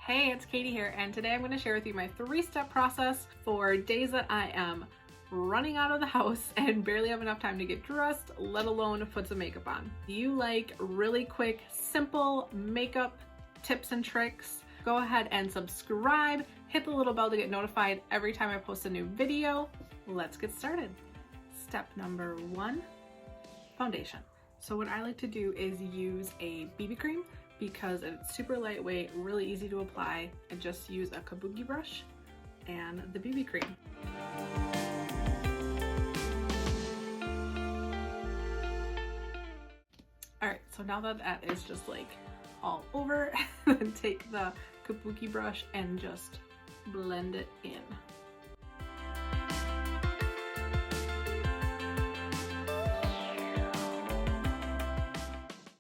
Hey, it's Katie here, and today I'm going to share with you my 3-step process for days that I am running out of the house and barely have enough time to get dressed, let alone put some makeup on. Do you like really quick, simple makeup tips and tricks? Go ahead and subscribe, hit the little bell to get notified every time I post a new video. Let's get started. Step number 1, foundation. So what I like to do is use a BB cream because it's super lightweight, really easy to apply, and just use a kabuki brush and the BB cream. Alright, so now that that is just like all over, then take the kabuki brush and just blend it in.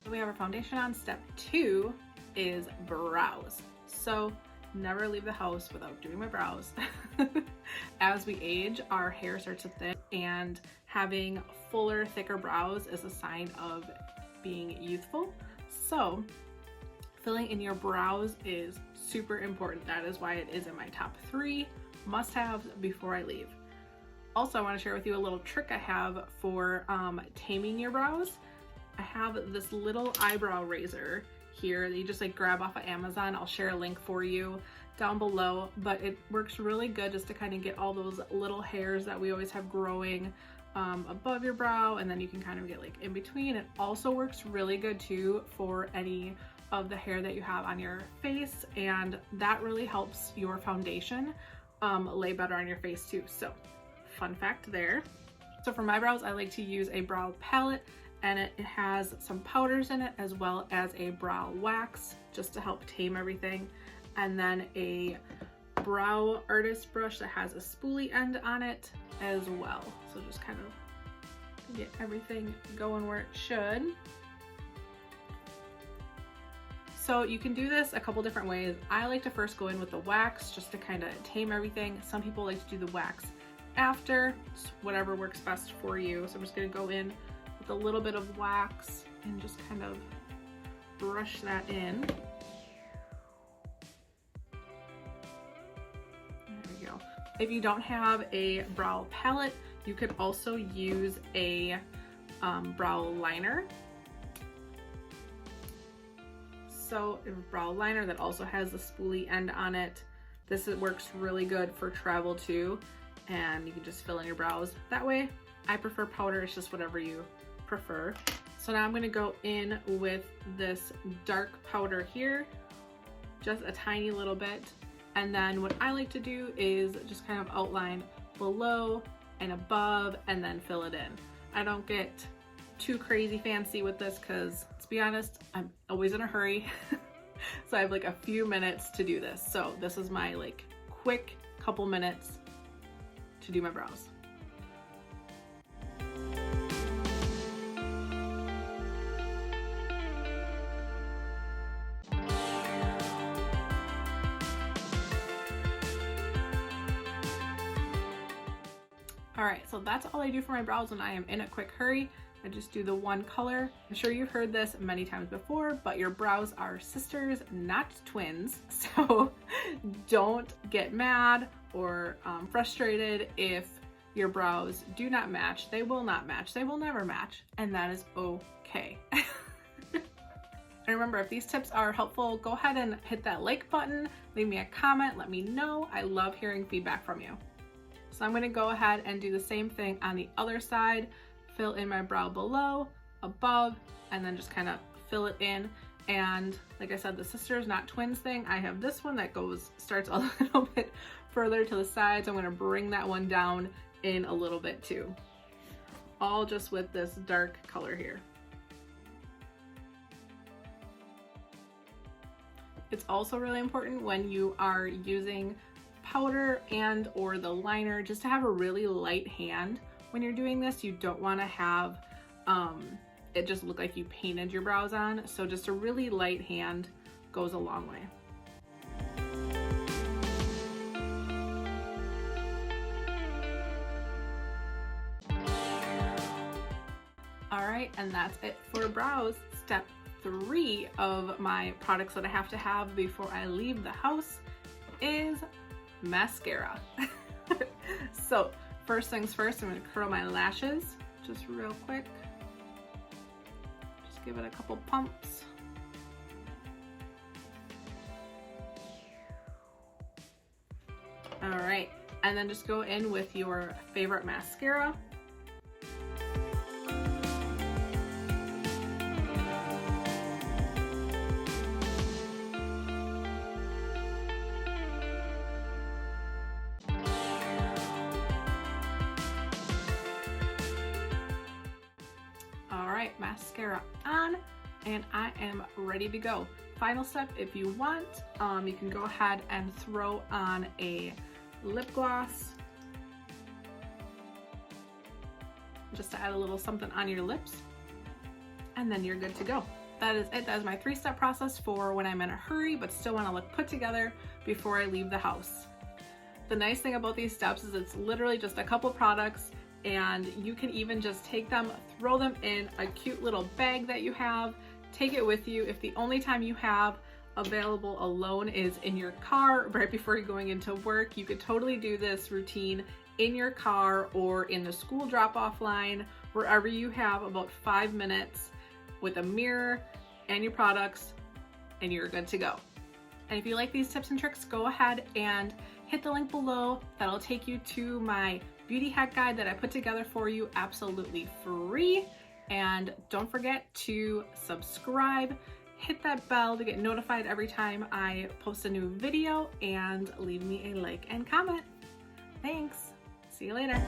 We have our foundation on. Step 2 is brows. So never leave the house without doing my brows. As we age, our hair starts to thin, and having fuller, thicker brows is a sign of being youthful. So filling in your brows is super important. That is why it is in my top 3 must-haves before I leave. Also, I want to share with you a little trick I have for taming your brows. I have this little eyebrow razor here that you just like grab off of Amazon. I'll share a link for you down below, but it works really good just to kind of get all those little hairs that we always have growing above your brow, and then you can kind of get like in between. It also works really good too for any of the hair that you have on your face, and that really helps your foundation lay better on your face too. So fun fact there. So for my brows, I like to use a brow palette, and it has some powders in it as well as a brow wax just to help tame everything, and then a brow artist brush that has a spoolie end on it as well. So just kind of get everything going where it should. So you can do this a couple different ways. I like to first go in with the wax just to kind of tame everything. Some people like to do the wax after, whatever works best for you. So I'm just going to go in with a little bit of wax and just kind of brush that in. There we go. If you don't have a brow palette, you could also use a brow liner. So a brow liner that also has the spoolie end on it. This works really good for travel too, and you can just fill in your brows that way. I prefer powder, it's just whatever you prefer. So now I'm going to go in with this dark powder here, just a tiny little bit, and then what I like to do is just kind of outline below and above and then fill it in. I don't get too crazy fancy with this because, to be honest, I'm always in a hurry. So I have like a few minutes to do this. So this is my like quick couple minutes to do my brows. All right, so that's all I do for my brows when I am in a quick hurry. I just do the one color. I'm sure you've heard this many times before, but your brows are sisters, not twins. So don't get mad or frustrated if your brows do not match. They will not match. They will never match, and that is okay. And remember, if these tips are helpful, go ahead and hit that like button, leave me a comment, let me know. I love hearing feedback from you. So I'm going to go ahead and do the same thing on the other side. Fill in my brow below, above, and then just kind of fill it in. And like I said, the sisters not twins thing, I have this one that starts a little bit further to the side, so I'm going to bring that one down in a little bit too. All just with this dark color here. It's also really important when you are using powder and or the liner just to have a really light hand when you're doing this. You don't want to have it just look like you painted your brows on, so just a really light hand goes a long way. All right, and that's it for brows. Step 3 of my products that I have to have before I leave the house is mascara. So first things first, I'm going to curl my lashes just real quick. Just give it a couple pumps. All right, and then just go in with your favorite mascara. All right, mascara on, and I am ready to go. Final step, if you want, you can go ahead and throw on a lip gloss just to add a little something on your lips, and then you're good to go. That is it. That is my 3-step process for when I'm in a hurry but still want to look put together before I leave the house. The nice thing about these steps is it's literally just a couple products, and you can even just take them, throw them in a cute little bag that you have, take it with you. If the only time you have available alone is in your car right before you're going into work, you could totally do this routine in your car or in the school drop-off line, wherever you have about 5 minutes with a mirror and your products, and you're good to go. And if you like these tips and tricks, go ahead and hit the link below. That'll take you to my beauty hack guide that I put together for you absolutely free. And don't forget to subscribe, hit that bell to get notified every time I post a new video, and leave me a like and comment. Thanks. See you later.